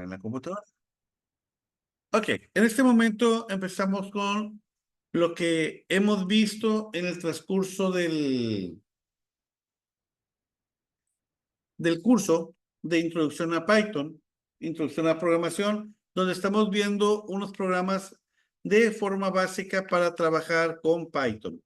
en la computadora. Ok, en este momento empezamos con lo que hemos visto en el transcurso del curso de introducción a Python, introducción a programación, donde estamos viendo unos programas de forma básica para trabajar con Python.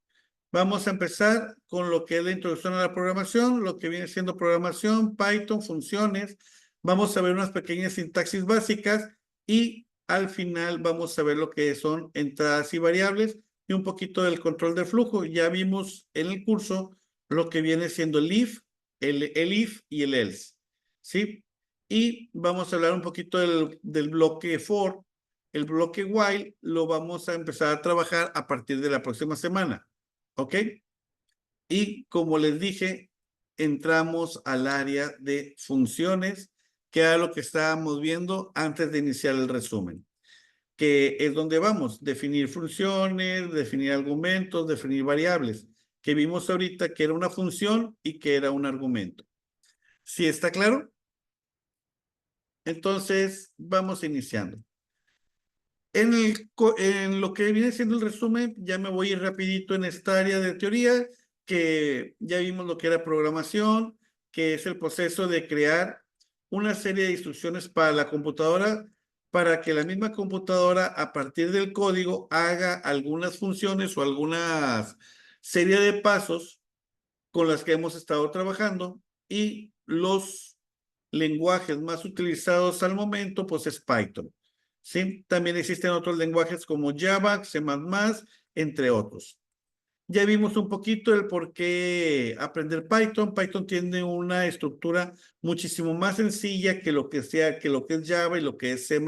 Vamos a empezar con lo que es la introducción a la programación, lo que viene siendo programación, Python, funciones. Vamos a ver unas pequeñas sintaxis básicas y al final vamos a ver lo que son entradas y variables y un poquito del control de flujo. Ya vimos en el curso lo que viene siendo el if, el if y el else, ¿sí? Y vamos a hablar un poquito del bloque for. El bloque while lo vamos a empezar a trabajar a partir de la próxima semana. ¿Ok? Y como les dije, entramos al área de funciones, que era lo que estábamos viendo antes de iniciar el resumen, que es donde vamos, definir funciones, definir argumentos, definir variables, que vimos ahorita que era una función y que era un argumento. ¿Sí está claro? Entonces, vamos iniciando. En lo que viene siendo el resumen, ya me voy a ir rapidito en esta área de teoría, que ya vimos lo que era programación, que es el proceso de crear una serie de instrucciones para la computadora, para que la misma computadora, a partir del código, haga algunas funciones o algunas serie de pasos con las que hemos estado trabajando, y los lenguajes más utilizados al momento, pues es Python. ¿Sí? También existen otros lenguajes como Java, C++, entre otros. Ya vimos un poquito el por qué aprender Python. Python tiene una estructura muchísimo más sencilla que lo que es Java y lo que es C++,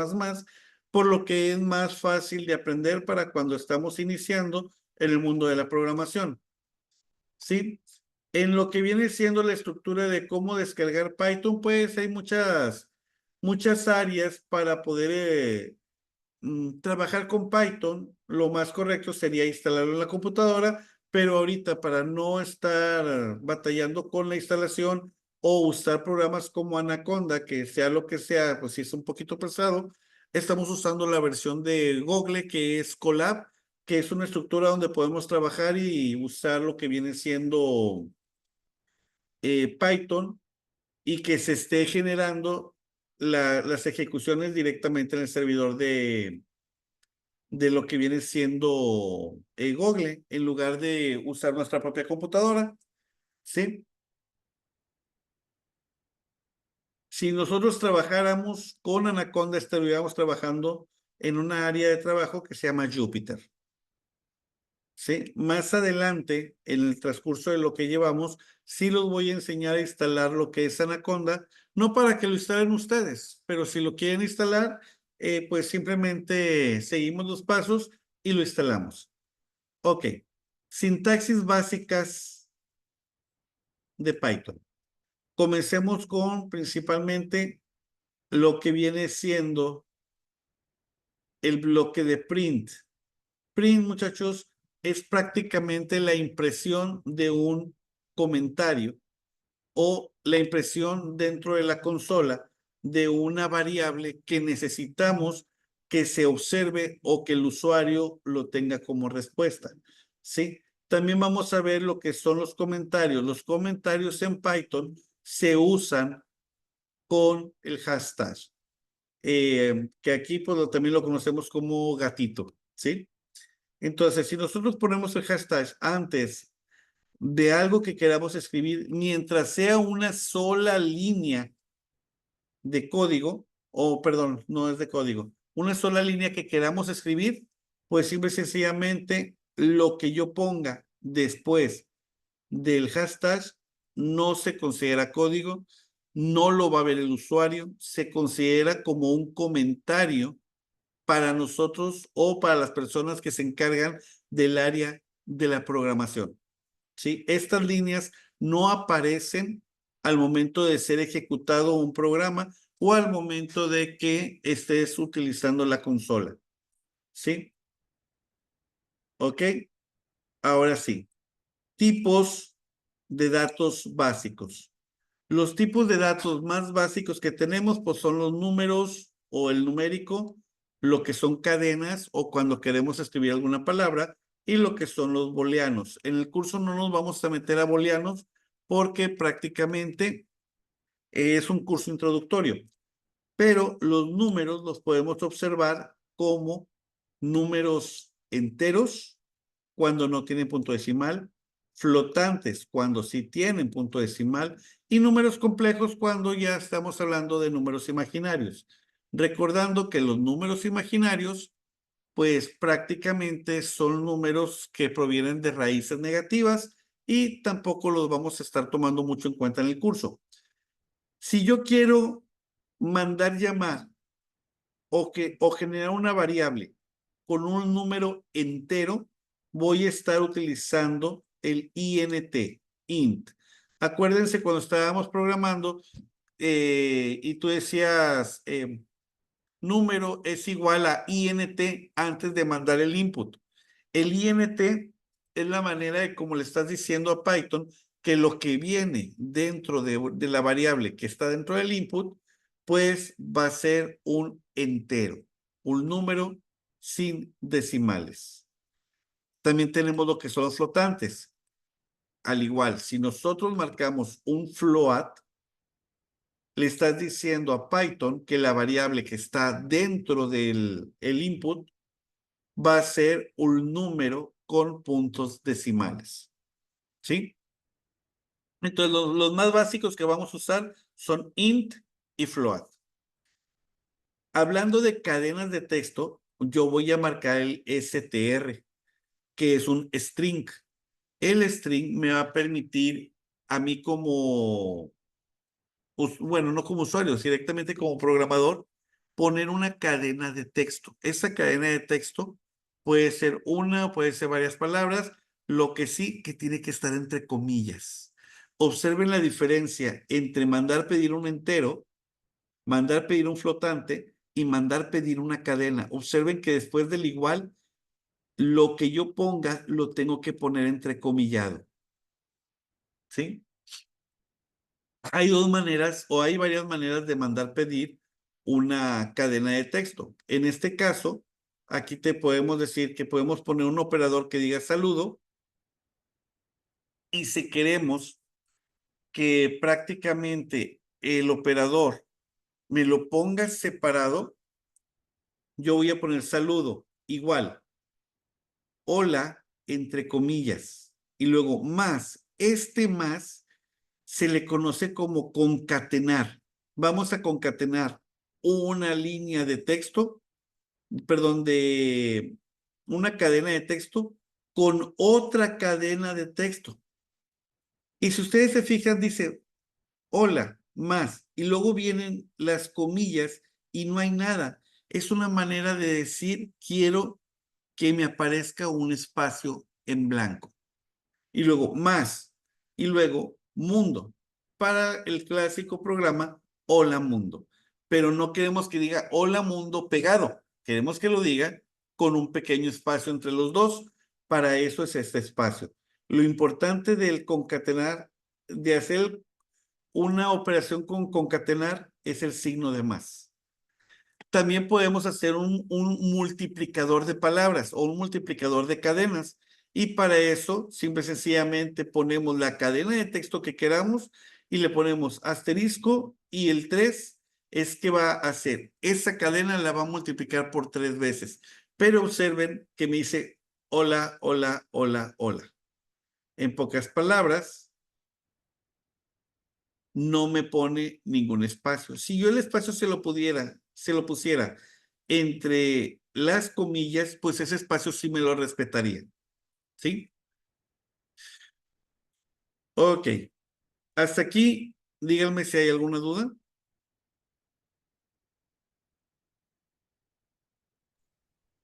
por lo que es más fácil de aprender para cuando estamos iniciando en el mundo de la programación. ¿Sí? En lo que viene siendo la estructura de cómo descargar Python, pues hay muchas áreas para poder trabajar con Python. Lo más correcto sería instalarlo en la computadora, pero ahorita para no estar batallando con la instalación o usar programas como Anaconda, que sea lo que sea, pues sí es un poquito pesado, estamos usando la versión de Google que es Colab, que es una estructura donde podemos trabajar y usar lo que viene siendo Python y que se esté generando las ejecuciones directamente en el servidor de lo que viene siendo Google, en lugar de usar nuestra propia computadora, ¿sí? Si nosotros trabajáramos con Anaconda, estaríamos trabajando en una área de trabajo que se llama Jupyter, ¿sí? Más adelante, en el transcurso de lo que llevamos, sí los voy a enseñar a instalar lo que es Anaconda, no para que lo instalen ustedes, pero si lo quieren instalar, pues simplemente seguimos los pasos y lo instalamos. Ok, sintaxis básicas de Python. Comencemos con principalmente lo que viene siendo el bloque de print. Print, muchachos, es prácticamente la impresión de un comentario o la impresión dentro de la consola de una variable que necesitamos que se observe o que el usuario lo tenga como respuesta, ¿sí? También vamos a ver lo que son los comentarios. Los comentarios en Python se usan con el hashtag, que aquí pues, también lo conocemos como gatito, ¿sí? Entonces, si nosotros ponemos el hashtag antes de algo que queramos escribir, mientras sea una sola línea de código, o perdón, no es de código, una sola línea que queramos escribir, pues simple y sencillamente lo que yo ponga después del hashtag no se considera código, no lo va a ver el usuario, se considera como un comentario para nosotros o para las personas que se encargan del área de la programación. ¿Sí? Estas líneas no aparecen al momento de ser ejecutado un programa o al momento de que estés utilizando la consola. ¿Sí? ¿Ok? Ahora sí. Tipos de datos básicos. Los tipos de datos más básicos que tenemos pues son los números o el numérico, lo que son cadenas o cuando queremos escribir alguna palabra, y lo que son los booleanos. En el curso no nos vamos a meter a booleanos porque prácticamente es un curso introductorio, pero los números los podemos observar como números enteros cuando no tienen punto decimal, flotantes cuando sí tienen punto decimal y números complejos cuando ya estamos hablando de números imaginarios. Recordando que los números imaginarios pues prácticamente son números que provienen de raíces negativas y tampoco los vamos a estar tomando mucho en cuenta en el curso. Si yo quiero mandar llamar o generar una variable con un número entero, voy a estar utilizando el int. Acuérdense cuando estábamos programando y tú decías número es igual a int antes de mandar el input. El int es la manera de cómo le estás diciendo a Python que lo que viene dentro de la variable que está dentro del input, pues va a ser un entero, un número sin decimales. También tenemos lo que son los flotantes. Al igual, si nosotros marcamos un float, le estás diciendo a Python que la variable que está dentro del input va a ser un número con puntos decimales. ¿Sí? Entonces, los más básicos que vamos a usar son int y float. Hablando de cadenas de texto, yo voy a marcar el str, que es un string. El string me va a permitir a mí como, bueno, no como usuario, directamente como programador, poner una cadena de texto. Esa cadena de texto puede ser una, puede ser varias palabras, lo que sí que tiene que estar entre comillas. Observen la diferencia entre mandar pedir un entero, mandar pedir un flotante y mandar pedir una cadena. Observen que después del igual, lo que yo ponga lo tengo que poner entrecomillado. ¿Sí? Hay dos maneras o hay varias maneras de mandar pedir una cadena de texto. En este caso, aquí te podemos decir que podemos poner un operador que diga saludo y si queremos que prácticamente el operador me lo ponga separado, yo voy a poner saludo igual, hola, entre comillas, y luego más. Este más se le conoce como concatenar. Vamos a concatenar una línea de texto, perdón, de una cadena de texto con otra cadena de texto. Y si ustedes se fijan, dice, hola, más, y luego vienen las comillas y no hay nada. Es una manera de decir, quiero que me aparezca un espacio en blanco. Y luego más, y luego mundo, para el clásico programa Hola Mundo. Pero no queremos que diga Hola Mundo pegado, queremos que lo diga con un pequeño espacio entre los dos. Para eso es este espacio. Lo importante del concatenar, de hacer una operación con concatenar, es el signo de más. También podemos hacer un multiplicador de palabras o un multiplicador de cadenas. Y para eso, simple y sencillamente ponemos la cadena de texto que queramos y le ponemos asterisco y el 3 es que va a hacer. Esa cadena la va a multiplicar por 3 veces. Pero observen que me dice hola, hola, hola, hola. En pocas palabras, no me pone ningún espacio. Si yo el espacio se lo pusiera entre las comillas, pues ese espacio sí me lo respetaría. ¿Sí? Ok. Hasta aquí, díganme si hay alguna duda.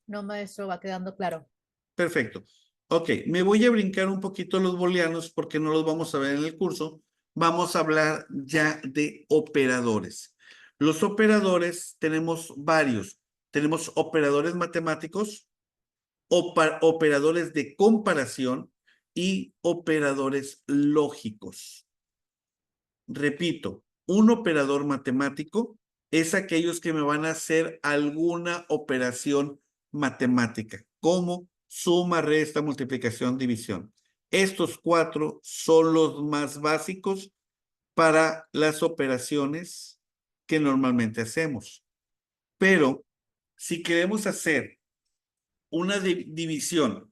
No, maestro, va quedando claro. Perfecto. Ok, me voy a brincar un poquito los booleanos porque no los vamos a ver en el curso. Vamos a hablar ya de operadores. Los operadores tenemos varios. Tenemos operadores matemáticos, operadores de comparación y operadores lógicos. Repito, un operador matemático es aquellos que me van a hacer alguna operación matemática, como suma, resta, multiplicación, división. Estos 4 son los más básicos para las operaciones que normalmente hacemos. Pero si queremos hacer una división,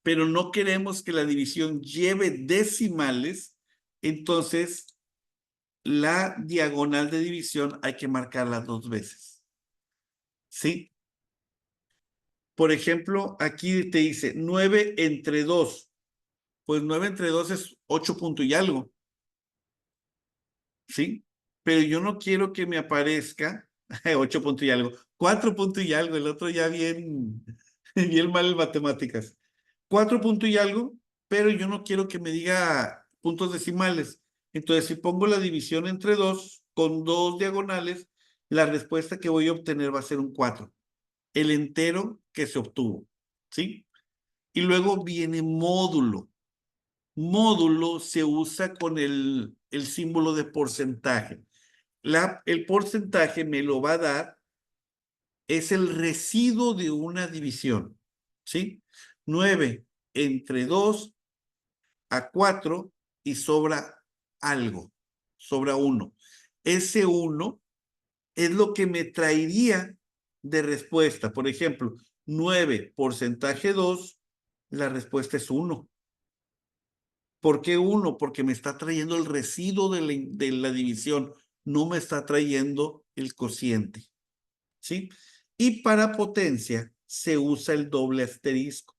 pero no queremos que la división lleve decimales, entonces la diagonal de división hay que marcarla 2 veces. ¿Sí? Por ejemplo, aquí te dice 9 entre 2. Pues 9 entre 2 es 8 punto y algo. ¿Sí? Pero yo no quiero que me aparezca 8 punto y algo, 4 punto y algo, el otro ya bien, bien mal en matemáticas. 4 punto y algo, pero yo no quiero que me diga puntos decimales. Entonces, si pongo la división entre 2 con 2 diagonales, la respuesta que voy a obtener va a ser un 4, el entero que se obtuvo. ¿Sí? Y luego viene módulo. Módulo se usa con el símbolo de porcentaje. El porcentaje me lo va a dar, es el residuo de una división, ¿sí? 9 entre 2 a 4 y sobra algo, sobra 1. Ese 1 es lo que me traería de respuesta. Por ejemplo, 9 porcentaje 2, la respuesta es 1. ¿Por qué 1? Porque me está trayendo el residuo de la división, no me está trayendo el cociente. ¿Sí? Y para potencia se usa el doble asterisco,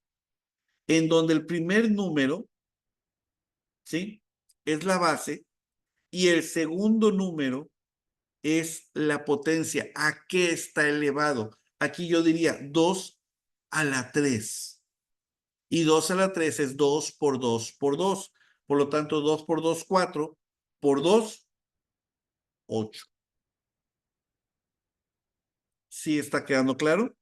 en donde el primer número, ¿sí? Es la base y el segundo número es la potencia. ¿A qué está elevado? Aquí yo diría 2 a la 3. Y 2 a la 3 es 2 por 2 por 2. Por lo tanto, 2 por 2, 4. Por 2, 8. ¿Sí está quedando claro?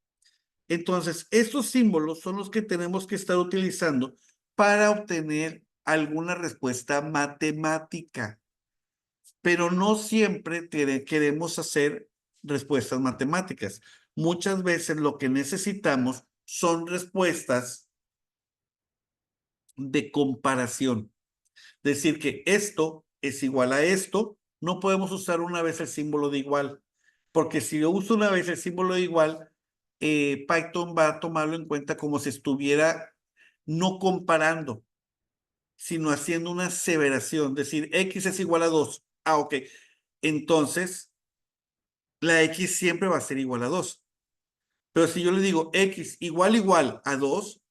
Entonces, estos símbolos son los que tenemos que estar utilizando para obtener alguna respuesta matemática, pero no siempre queremos hacer respuestas matemáticas. Muchas veces lo que necesitamos son respuestas de comparación. Decir que esto es igual a esto, no podemos usar una vez el símbolo de igual, porque si yo uso una vez el símbolo de igual, Python va a tomarlo en cuenta como si estuviera no comparando, sino haciendo una aseveración, decir x es igual a 2. Ah, ok. Entonces, la x siempre va a ser igual a 2. Pero si yo le digo x igual a 2,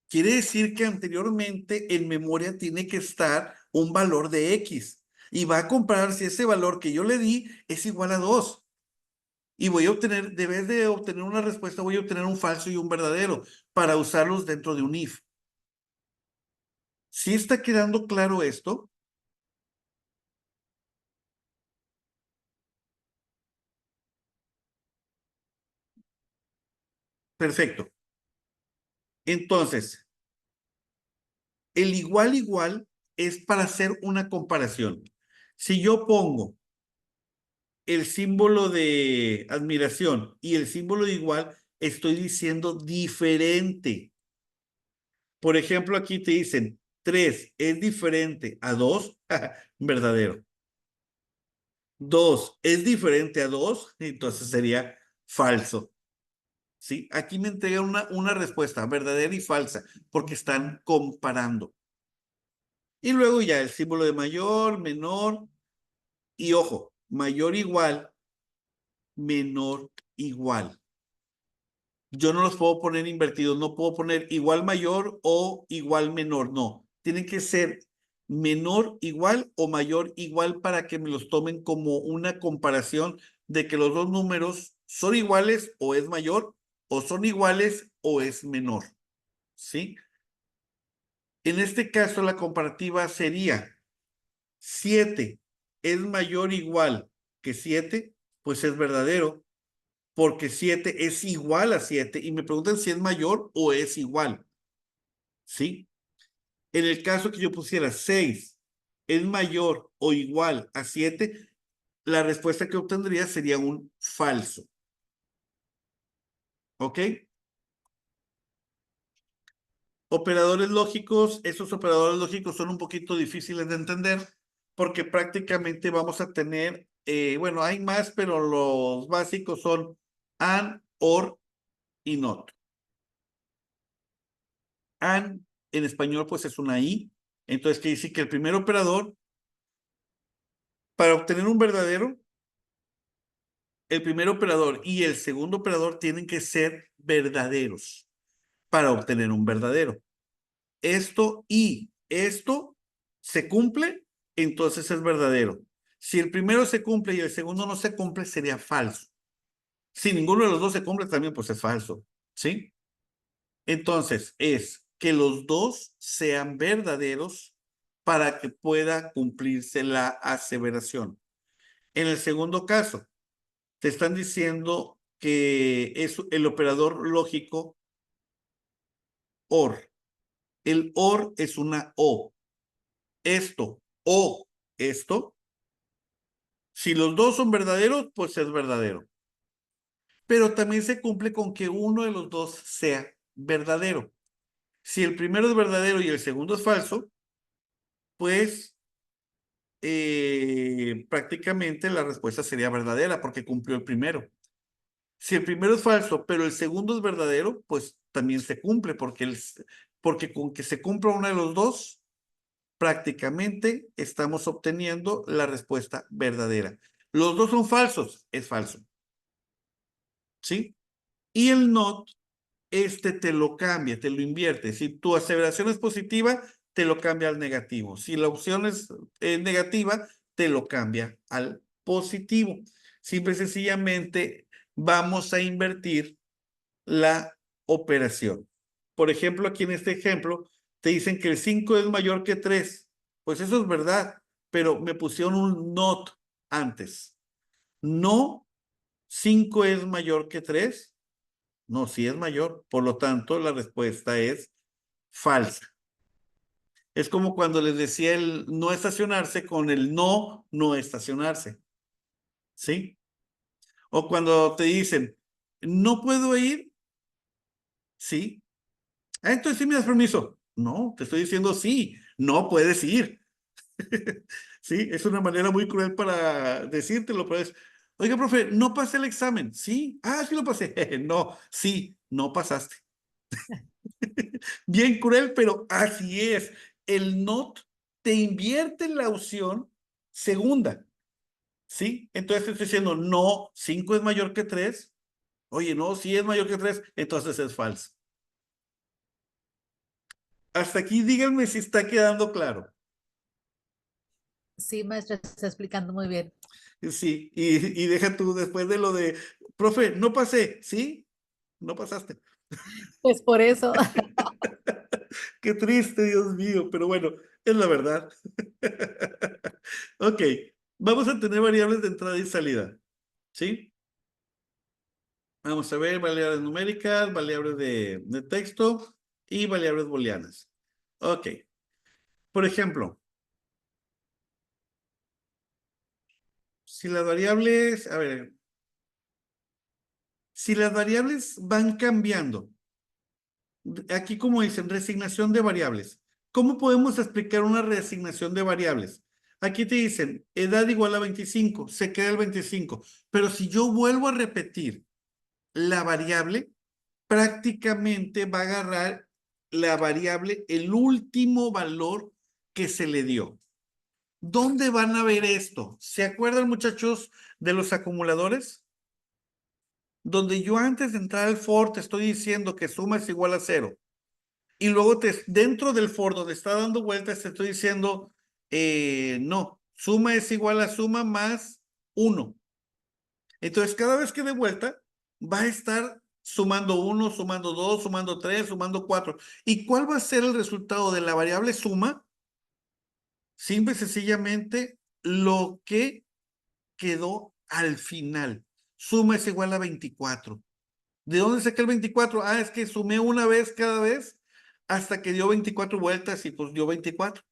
quiere decir que anteriormente en memoria tiene que estar un valor de x y va a comparar si ese valor que yo le di es igual a 2. Y voy a obtener, de vez de obtener una respuesta, voy a obtener un falso y un verdadero para usarlos dentro de un if. ¿Sí está quedando claro esto? Perfecto. Entonces, el igual es para hacer una comparación. Si yo pongo el símbolo de admiración y el símbolo de igual, estoy diciendo diferente. Por ejemplo, aquí te dicen 3 es diferente a 2, verdadero. 2 es diferente a 2, entonces sería falso. ¿Sí? Aquí me entrega una respuesta verdadera y falsa, porque están comparando. Y luego ya el símbolo de mayor, menor, y ojo, mayor igual, menor igual. Yo no los puedo poner invertidos, no puedo poner igual mayor o igual menor, no. Tienen que ser menor igual o mayor igual para que me los tomen como una comparación de que los dos números son iguales o es mayor, o son iguales o es menor. ¿Sí? En este caso, la comparativa sería 7 es mayor o igual que 7, pues es verdadero, porque 7 es igual a 7 y me preguntan si es mayor o es igual. ¿Sí? En el caso que yo pusiera 6 es mayor o igual a 7, la respuesta que obtendría sería un falso. ¿Ok? Operadores lógicos, esos operadores lógicos son un poquito difíciles de entender porque prácticamente vamos a tener, bueno, hay más, pero los básicos son and, or y not. And en español pues es una i, entonces quiere decir que el primer operador, para obtener un verdadero, el primer operador y el segundo operador tienen que ser verdaderos para obtener un verdadero. Esto y esto se cumple, entonces es verdadero. Si el primero se cumple y el segundo no se cumple, sería falso. Si ninguno de los dos se cumple, también pues es falso. ¿Sí? Entonces es que los dos sean verdaderos para que pueda cumplirse la aseveración. En el segundo caso, te están diciendo que es el operador lógico OR. El OR es una O. Esto o esto, si los dos son verdaderos, pues es verdadero. Pero también se cumple con que uno de los dos sea verdadero. Si el primero es verdadero y el segundo es falso, pues prácticamente la respuesta sería verdadera porque cumplió el primero. Si el primero es falso, pero el segundo es verdadero, pues también se cumple porque con que se cumpla uno de los dos, prácticamente estamos obteniendo la respuesta verdadera. Los dos son falsos, es falso. ¿Sí? Y el not, te lo cambia, te lo invierte. Si tu aseveración es positiva, te lo cambia al negativo. Si la opción es negativa, te lo cambia al positivo. Simple y sencillamente vamos a invertir la operación. Por ejemplo, aquí en este ejemplo, te dicen que el 5 es mayor que 3. Pues eso es verdad, pero me pusieron un not antes. No, 5 es mayor que 3. No, sí es mayor. Por lo tanto, la respuesta es falsa. Es como cuando les decía el no estacionarse con el no, no estacionarse. ¿Sí? O cuando te dicen, no puedo ir, sí. Ah, entonces sí me das permiso. No, te estoy diciendo sí, no puedes ir. Sí, es una manera muy cruel para decírtelo, pero es, oiga, profe, no pasé el examen. Sí, ah, sí lo pasé. No, sí, no pasaste. Bien cruel, pero así es. El not te invierte en la opción segunda. ¿Sí? Entonces te estoy diciendo, no, 5 es mayor que 3. Oye, no, si es mayor que 3, entonces es falso. Hasta aquí díganme si está quedando claro. Sí, maestra, está explicando muy bien. Sí, y deja tú después de lo de, profe, no pasé, ¿sí? No pasaste. Pues por eso. Qué triste, Dios mío, pero bueno, es la verdad. Ok, vamos a tener variables de entrada y salida, ¿sí? Vamos a ver variables numéricas, variables de texto y variables booleanas. Ok, por ejemplo, si las variables, a ver, si las variables van cambiando, aquí como dicen, resignación de variables. ¿Cómo podemos explicar una reasignación de variables? Aquí te dicen, edad igual a 25, se queda el 25. Pero si yo vuelvo a repetir la variable, prácticamente va a agarrar la variable, el último valor que se le dio. ¿Dónde van a ver esto? ¿Se acuerdan, muchachos, de los acumuladores? Donde yo antes de entrar al for te estoy diciendo que suma es igual a 0. Y luego dentro del for donde está dando vueltas te estoy diciendo, no, suma es igual a suma más 1. Entonces, cada vez que dé vuelta, va a estar sumando 1, sumando 2, sumando 3, sumando 4. ¿Y cuál va a ser el resultado de la variable suma? Simple y sencillamente lo que quedó al final. Suma es igual a 24. ¿De dónde saqué el 24? Ah, es que sumé una vez cada vez hasta que dio 24 vueltas y pues dio 24.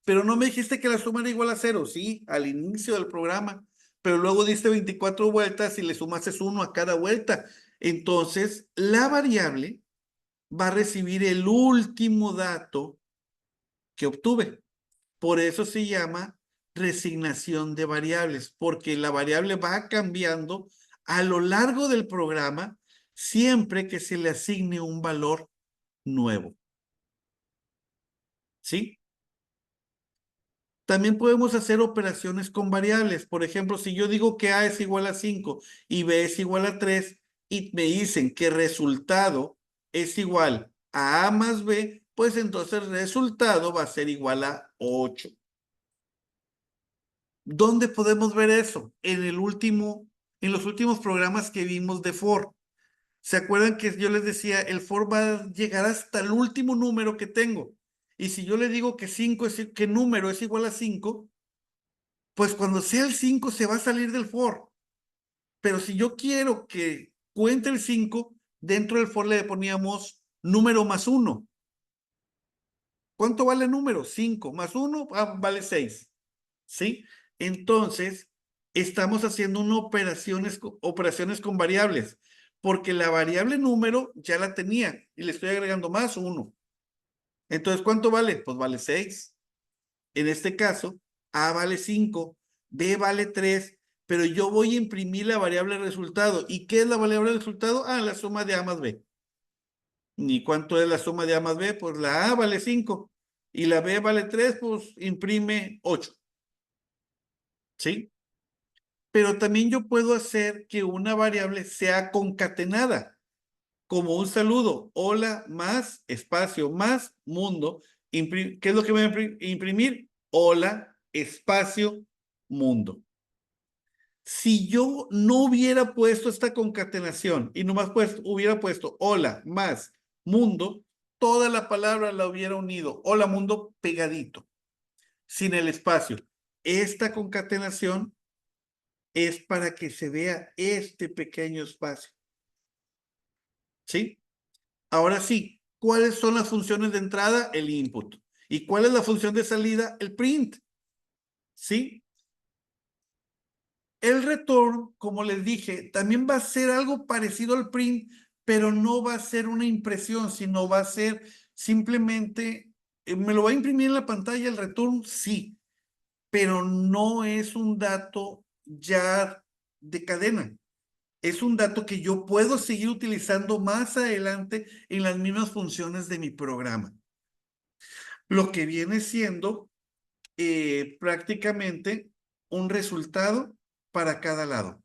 Pero no me dijiste que la suma era igual a 0, sí, al inicio del programa. pero luego diste 24 vueltas y le sumaste 1 a cada vuelta. Entonces, la variable va a recibir el último dato que obtuve. Por eso se llama resignación de variables, porque la variable va cambiando a lo largo del programa siempre que se le asigne un valor nuevo. ¿Sí? También podemos hacer operaciones con variables. Por ejemplo, si yo digo que A es igual a 5 y B es igual a 3 y me dicen que resultado es igual a A más B, pues entonces el resultado va a ser igual a 8. ¿Dónde podemos ver eso? En los últimos programas que vimos de for. ¿Se acuerdan que yo les decía, el for va a llegar hasta el último número que tengo? Y si yo le digo que 5 que número es igual a 5, pues cuando sea el 5 se va a salir del for. Pero si yo quiero que cuente el 5, dentro del for le poníamos número más 1. ¿Cuánto vale el número? 5 más 1 vale 6. ¿Sí? Entonces, estamos haciendo operaciones con variables, porque la variable número ya la tenía y le estoy agregando más 1. Entonces, ¿cuánto vale? Pues vale 6. En este caso, A vale 5, B vale 3, pero yo voy a imprimir la variable resultado. ¿Y qué es la variable resultado? Ah, la suma de A más B. ¿Y cuánto es la suma de A más B? Pues la A vale 5 y la B vale 3, pues imprime 8. ¿Sí? Pero también yo puedo hacer que una variable sea concatenada, como un saludo, hola más espacio más mundo. ¿Qué es lo que voy a imprimir? Hola espacio mundo. Si yo no hubiera puesto esta concatenación y nomás hubiera puesto hola más mundo, toda la palabra la hubiera unido, hola mundo pegadito, sin el espacio. Esta concatenación es para que se vea este pequeño espacio. ¿Sí? Ahora sí, ¿cuáles son las funciones de entrada? El input. ¿Y cuál es la función de salida? El print. ¿Sí? El return, como les dije, también va a ser algo parecido al print, pero no va a ser una impresión, sino va a ser simplemente, ¿me lo va a imprimir en la pantalla el return? Sí, pero no es un dato ya de cadena. Es un dato que yo puedo seguir utilizando más adelante en las mismas funciones de mi programa. Lo que viene siendo prácticamente un resultado para cada lado.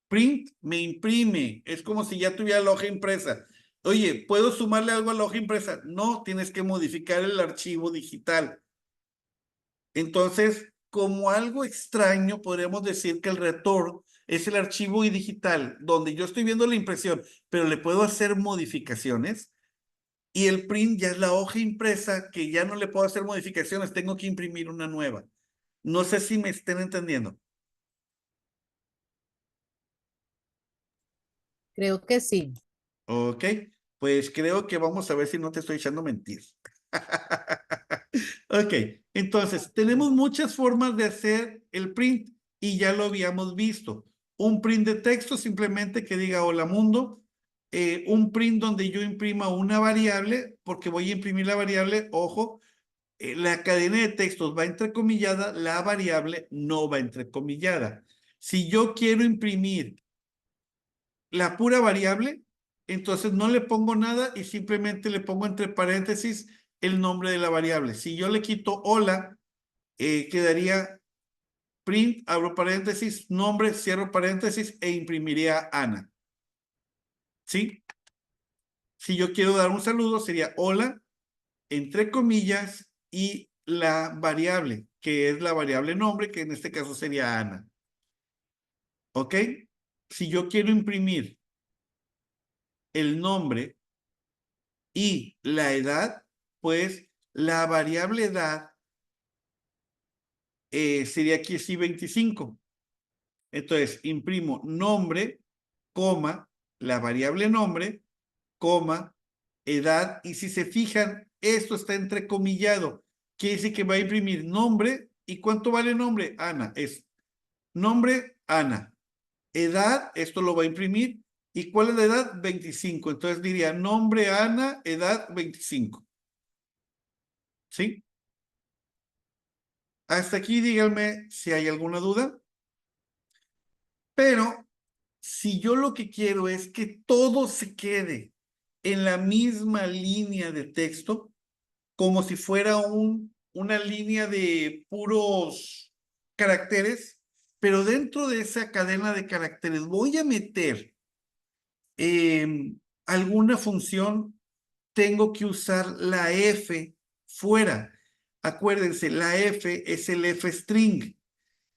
Print me imprime, es como si ya tuviera la hoja impresa. Oye, ¿puedo sumarle algo a la hoja impresa? No, tienes que modificar el archivo digital. Entonces, como algo extraño, podríamos decir que el return es el archivo digital donde yo estoy viendo la impresión, pero le puedo hacer modificaciones. Y el print ya es la hoja impresa que ya no le puedo hacer modificaciones, tengo que imprimir una nueva. No sé si me estén entendiendo. Creo que sí. Ok, pues creo que vamos a ver si no te estoy echando mentiras. Ok, entonces tenemos muchas formas de hacer el print y ya lo habíamos visto. Un print de texto simplemente que diga hola mundo. Un print donde yo imprima una variable, porque voy a imprimir la variable, ojo, la cadena de textos va entrecomillada, la variable no va entrecomillada. Si yo quiero imprimir la pura variable, entonces no le pongo nada y simplemente le pongo entre paréntesis el nombre de la variable. Si yo le quito hola, quedaría print, abro paréntesis, nombre, cierro paréntesis e imprimiría Ana. ¿Sí? Si yo quiero dar un saludo, sería hola, entre comillas, y la variable, que es la variable nombre, que en este caso sería Ana. ¿Ok? Si yo quiero imprimir el nombre y la edad, pues la variable edad sería aquí sí 25. Entonces, imprimo nombre, coma, la variable nombre, coma, edad, y si se fijan, esto está entrecomillado. Quiere decir que va a imprimir nombre, ¿y cuánto vale nombre? Ana, es Nombre, Ana. Edad, esto lo va a imprimir. ¿Y cuál es la edad? 25. Entonces diría nombre, Ana, edad 25. ¿Sí? Hasta aquí díganme si hay alguna duda. Pero si yo lo que quiero es que todo se quede en la misma línea de texto, como si fuera una línea de puros caracteres, pero dentro de esa cadena de caracteres voy a meter alguna función, tengo que usar la F fuera. Acuérdense, la F es el F-string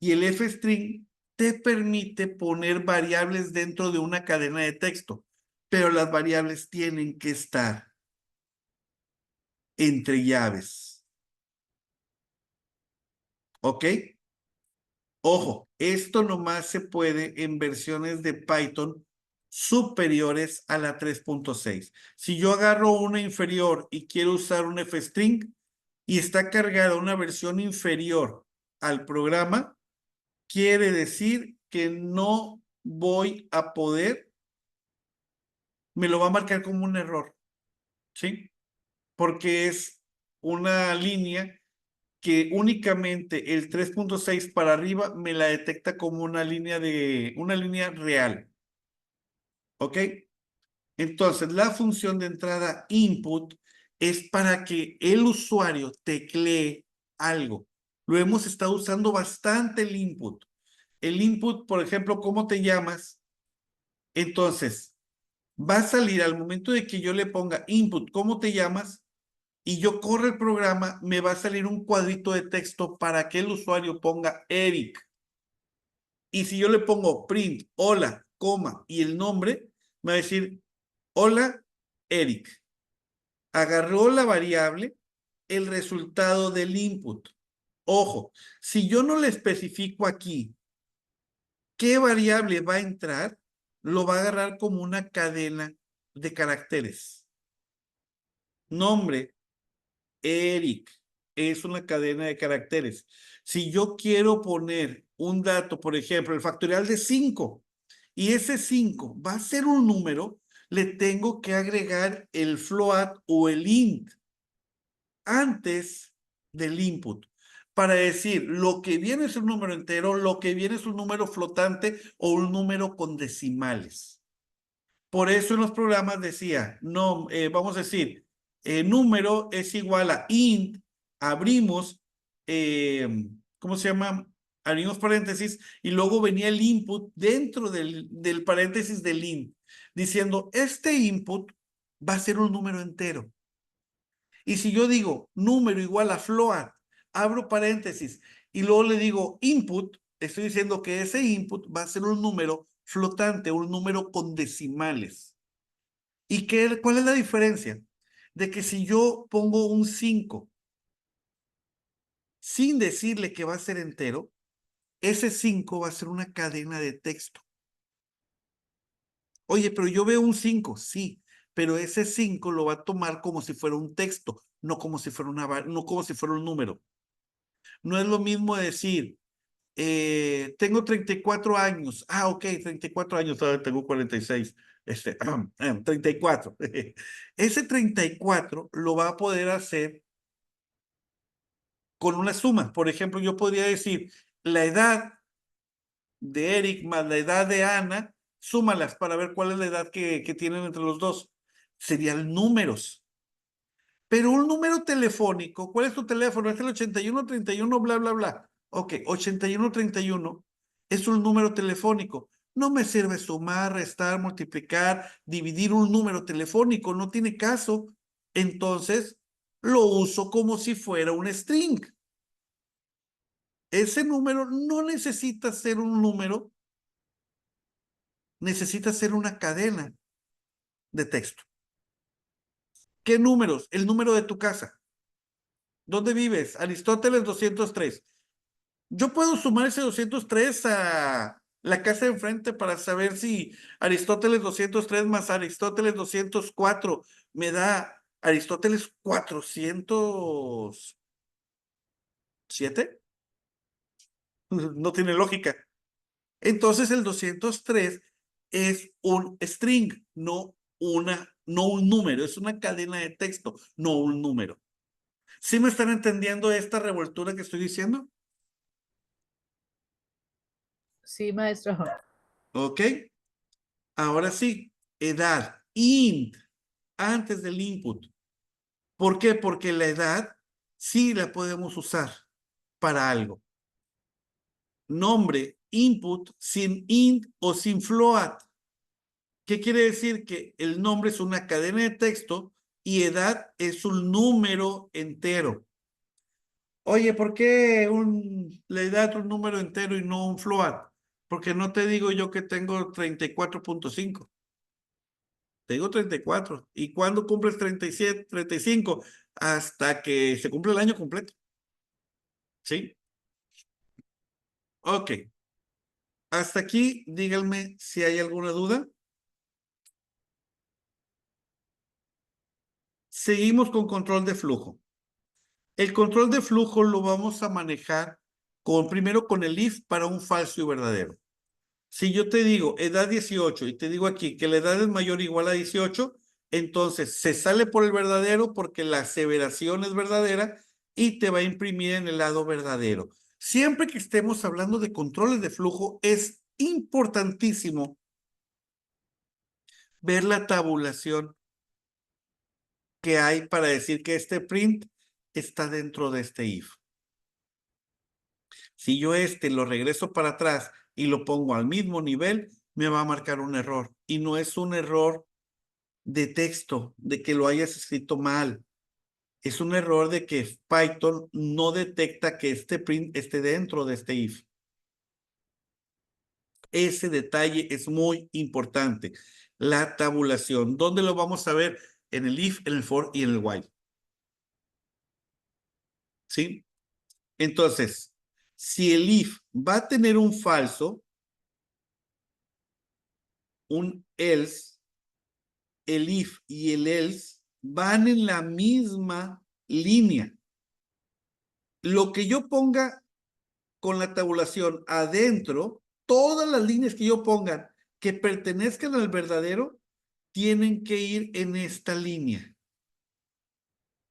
y el F-string te permite poner variables dentro de una cadena de texto, pero las variables tienen que estar entre llaves. ¿Ok? Ojo, esto nomás se puede en versiones de Python superiores a la 3.6. Si yo agarro una inferior y quiero usar un F-string y está cargada una versión inferior al programa, quiere decir que no voy a poder, me lo va a marcar como un error, ¿sí? Porque es una línea que únicamente el 3.6 para arriba me la detecta como una línea real. ¿Ok? Entonces, la función de entrada input es para que el usuario teclee algo. Lo hemos estado usando bastante el input. El input, por ejemplo, ¿cómo te llamas? Entonces, va a salir al momento de que yo le ponga input, ¿cómo te llamas? Y yo corro el programa, me va a salir un cuadrito de texto para que el usuario ponga Eric. Y si yo le pongo print, hola, coma y el nombre, me va a decir, hola, Eric. Agarró la variable, el resultado del input. Ojo, si yo no le especifico aquí qué variable va a entrar, lo va a agarrar como una cadena de caracteres. Nombre, Eric, es una cadena de caracteres. Si yo quiero poner un dato, por ejemplo, el factorial de 5, y ese 5 va a ser un número, le tengo que agregar el float o el int antes del input para decir lo que viene es un número entero, lo que viene es un número flotante o un número con decimales. Por eso en los programas decía, no, vamos a decir, número es igual a int, abrimos, ¿cómo se llama? Abrimos paréntesis y luego venía el input dentro del paréntesis del int, diciendo, este input va a ser un número entero. Y si yo digo número igual a float, abro paréntesis y luego le digo input, estoy diciendo que ese input va a ser un número flotante, un número con decimales. ¿Y cuál es la diferencia? De que si yo pongo un 5 sin decirle que va a ser entero, ese 5 va a ser una cadena de texto. Oye, pero yo veo un 5, sí, pero ese 5 lo va a tomar como si fuera un texto, no como si fuera no como si fuera un número. No es lo mismo decir, tengo 34 años. Ah, ok, 34 años, todavía tengo 46. 34. Ese 34 lo va a poder hacer con una suma. Por ejemplo, yo podría decir la edad de Eric más la edad de Ana, súmalas para ver cuál es la edad que tienen entre los dos. Serían números. Pero un número telefónico, ¿cuál es tu teléfono? Es el 8131, bla, bla, bla. Ok, 8131 es un número telefónico. No me sirve sumar, restar, multiplicar, dividir un número telefónico, no tiene caso. Entonces, lo uso como si fuera un string. Ese número no necesita ser un número, necesita ser una cadena de texto. ¿Qué números? El número de tu casa. ¿Dónde vives? Aristóteles 203. Yo puedo sumar ese 203 a la casa de enfrente para saber si Aristóteles 203 más Aristóteles 204 me da Aristóteles 407. No tiene lógica. Entonces el 203 es un string, no un número, es una cadena de texto, no un número. ¿Sí me están entendiendo esta revoltura que estoy diciendo? Sí, maestro. ¿Ok? Ahora sí, edad, int, antes del input. ¿Por qué? Porque la edad sí la podemos usar para algo. Nombre, input, sin int o sin float. ¿Qué quiere decir? Que el nombre es una cadena de texto y edad es un número entero. Oye, ¿por qué la edad es un número entero y no un float? Porque no te digo yo que tengo 34.5. Te digo 34. ¿Y cuándo cumples 37, 35? Hasta que se cumple el año completo. ¿Sí? Ok. Hasta aquí, díganme si hay alguna duda. Seguimos con control de flujo. El control de flujo lo vamos a manejar primero con el if para un falso y verdadero. Si yo te digo edad 18 y te digo aquí que la edad es mayor o igual a 18, entonces se sale por el verdadero porque la aseveración es verdadera y te va a imprimir en el lado verdadero. Siempre que estemos hablando de controles de flujo, es importantísimo ver la tabulación que hay para decir que este print está dentro de este if. Si yo lo regreso para atrás y lo pongo al mismo nivel, me va a marcar un error. Y no es un error de texto, de que lo hayas escrito mal. Es un error de que Python no detecta que este print esté dentro de este if. Ese detalle es muy importante. La tabulación. ¿Dónde lo vamos a ver? En el if, en el for y en el while. ¿Sí? Entonces, si el if va a tener un falso, un else, el if y el else van en la misma línea. Lo que yo ponga con la tabulación adentro, todas las líneas que yo ponga que pertenezcan al verdadero, tienen que ir en esta línea.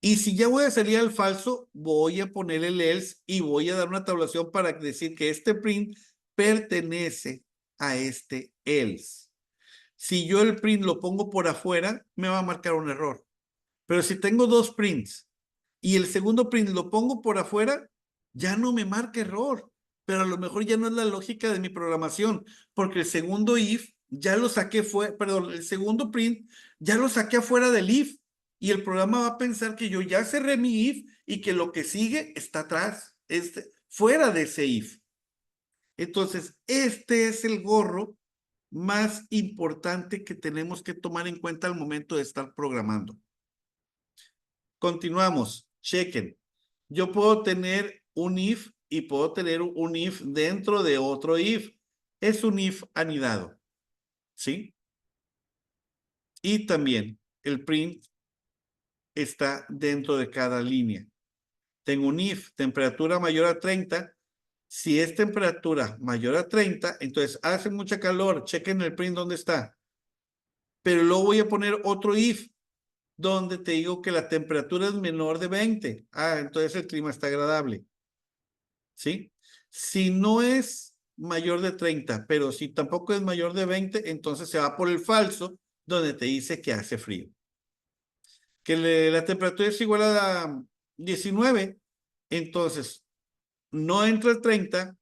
Y si ya voy a salir al falso, voy a poner el else y voy a dar una tabulación para decir que este print pertenece a este else. Si yo el print lo pongo por afuera, me va a marcar un error. Pero si tengo dos prints y el segundo print lo pongo por afuera, ya no me marca error. Pero a lo mejor ya no es la lógica de mi programación, porque el segundo if ya lo saqué fuera, perdón, el segundo print ya lo saqué afuera del if y el programa va a pensar que yo ya cerré mi if y que lo que sigue está atrás, fuera de ese if. Entonces, este es el gorro más importante que tenemos que tomar en cuenta al momento de estar programando. Continuamos, chequen. Yo puedo tener un if y puedo tener un if dentro de otro if. Es un if anidado, ¿sí? Y también el print está dentro de cada línea. Tengo un if, temperatura mayor a 30. Si es temperatura mayor a 30, entonces hace mucha calor, chequen el print dónde está. Pero luego voy a poner otro if, donde te digo que la temperatura es menor de 20. Ah, entonces el clima está agradable. ¿Sí? Si no es mayor de 30, pero si tampoco es mayor de 20, entonces se va por el falso, donde te dice que hace frío. Que la temperatura es igual a 19, entonces no entra el 30,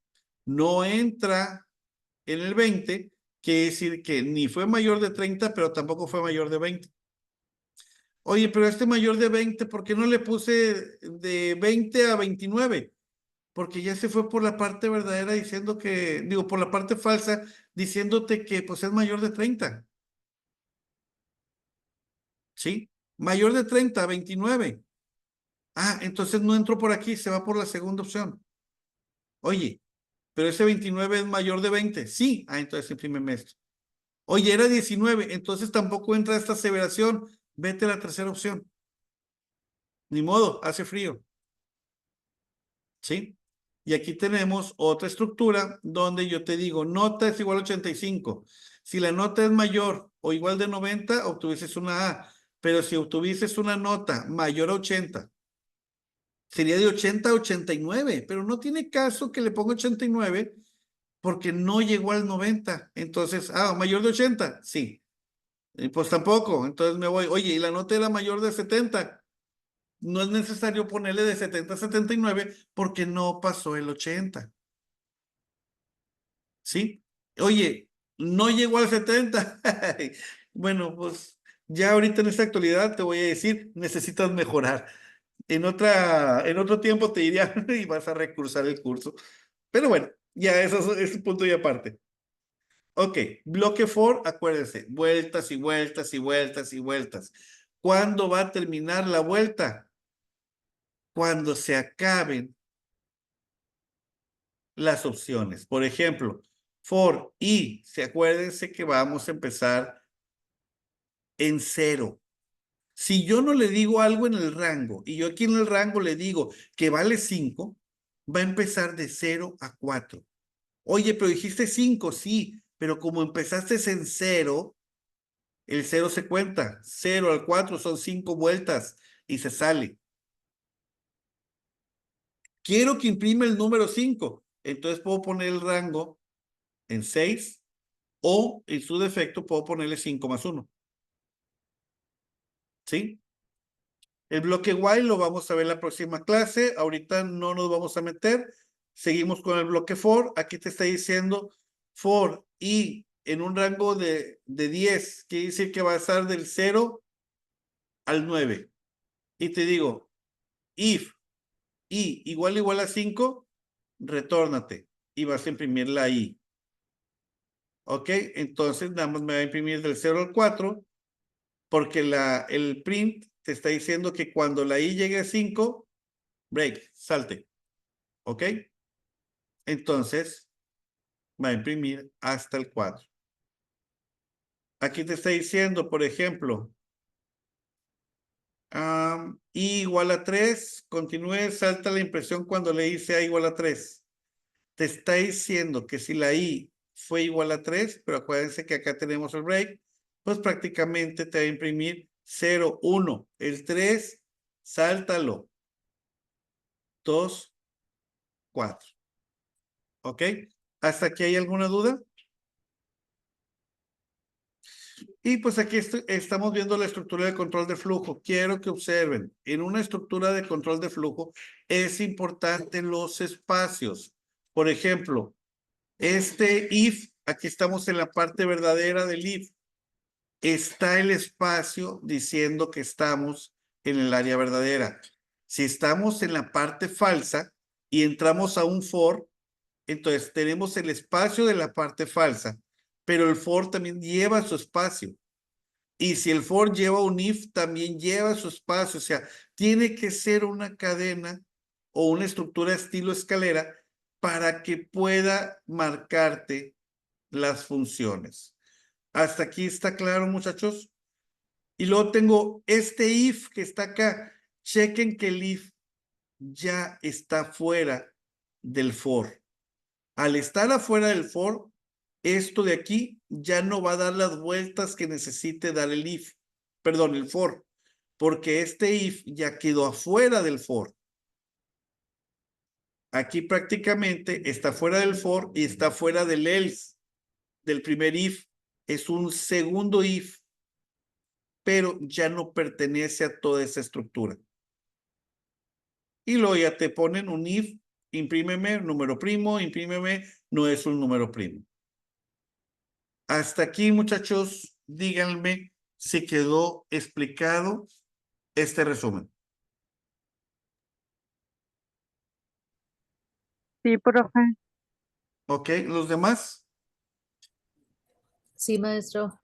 no entra en el 20, quiere decir que ni fue mayor de 30, pero tampoco fue mayor de 20. Oye, pero este mayor de 20, ¿por qué no le puse de 20 a 29? Porque ya se fue por la parte verdadera diciendo que, digo, por la parte falsa, diciéndote que pues es mayor de 30. ¿Sí? Mayor de 30, 29. Ah, entonces no entró por aquí, se va por la segunda opción. Oye, pero ese 29 es mayor de 20. Sí. Ah, entonces imprímeme esto. Oye, era 19, entonces tampoco entra esta aseveración. Vete a la tercera opción. Ni modo, hace frío. ¿Sí? Y aquí tenemos otra estructura donde yo te digo, nota es igual a 85. Si la nota es mayor o igual de 90, obtuvieses una A. Pero si obtuvieses una nota mayor a 80, sería de 80 a 89. Pero no tiene caso que le ponga 89 porque no llegó al 90. Entonces, mayor de 80, sí. Pues tampoco. Entonces me voy, oye, y la nota era mayor de 70. No es necesario ponerle de 70 a 79 porque no pasó el 80. ¿Sí? Oye, no llegó al 70. Bueno, pues ya ahorita en esta actualidad te voy a decir, necesitas mejorar. En otro tiempo te diría y vas a recursar el curso. Pero bueno, ya eso es punto y aparte. Ok, bloque for, acuérdense, vueltas y vueltas y vueltas y vueltas. ¿Cuándo va a terminar la vuelta? Cuando se acaben las opciones. Por ejemplo, for y, acuérdense que vamos a empezar en cero. Si yo no le digo algo en el rango y yo aquí en el rango le digo que vale 5, va a empezar de 0 a 4. Oye, pero dijiste 5, sí, pero como empezaste en cero, el cero se cuenta. 0 al 4 son 5 vueltas y se sale. Quiero que imprime el número 5, entonces puedo poner el rango en 6 o en su defecto puedo ponerle 5 más 1. ¿Sí? El bloque while lo vamos a ver en la próxima clase. Ahorita no nos vamos a meter. Seguimos con el bloque for. Aquí te está diciendo for y en un rango de 10. Quiere decir que va a estar del 0 al 9. Y te digo, if y igual a 5, retórnate y vas a imprimir la i. ¿Ok? Entonces nada más me va a imprimir del 0 al 4 porque el print te está diciendo que cuando la i llegue a 5, break, salte. ¿Ok? Entonces va a imprimir hasta el 4. Aquí te está diciendo, por ejemplo, i igual a 3, continúe, salta la impresión cuando le dice a igual a 3. Te está diciendo que si la i fue igual a 3, pero acuérdense que acá tenemos el break, pues prácticamente te va a imprimir 0, 1. El 3, sáltalo. 2, 4. ¿Ok? ¿Hasta aquí hay alguna duda? Y pues aquí estamos viendo la estructura de control de flujo. Quiero que observen, en una estructura de control de flujo es importante los espacios. Por ejemplo, este if, aquí estamos en la parte verdadera del if, está el espacio diciendo que estamos en el área verdadera. Si estamos en la parte falsa y entramos a un for, entonces tenemos el espacio de la parte falsa, pero el for también lleva su espacio. Y si el for lleva un if, también lleva su espacio. O sea, tiene que ser una cadena o una estructura estilo escalera para que pueda marcarte las funciones. ¿Hasta aquí está claro, muchachos? Y luego tengo este if que está acá. Chequen que el if ya está fuera del for. Al estar afuera del for, esto de aquí ya no va a dar las vueltas que necesite dar el if, perdón, el for, porque este if ya quedó afuera del for. Aquí prácticamente está fuera del for y está fuera del else, del primer if. Es un segundo if, pero ya no pertenece a toda esa estructura. Y luego ya te ponen un if, imprímeme número primo, imprímeme, no es un número primo. Hasta aquí, muchachos, díganme si quedó explicado este resumen. Sí, profe. ¿Ok? ¿Los demás? Sí, maestro.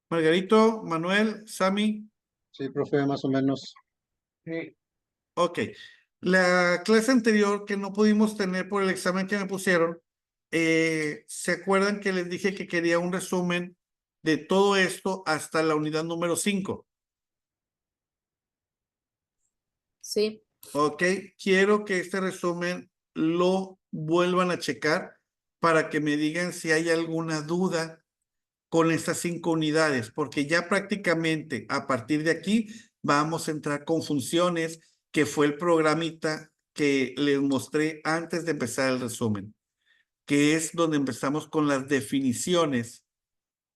Margarito, Manuel, Sami. Sí, profe, más o menos. Ok. La clase anterior que no pudimos tener por el examen que me pusieron, ¿se acuerdan que les dije que quería un resumen de todo esto hasta la unidad número 5? Sí. Ok, quiero que este resumen lo vuelvan a checar para que me digan si hay alguna duda con estas 5 unidades, porque ya prácticamente a partir de aquí vamos a entrar con funciones, que fue el programita que les mostré antes de empezar el resumen, que es donde empezamos con las definiciones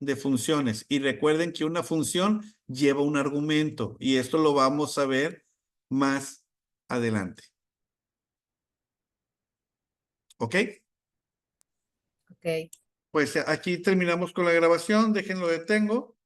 de funciones. Y recuerden que una función lleva un argumento y esto lo vamos a ver más adelante. ¿Ok? Ok. Pues aquí terminamos con la grabación. Déjenlo detengo.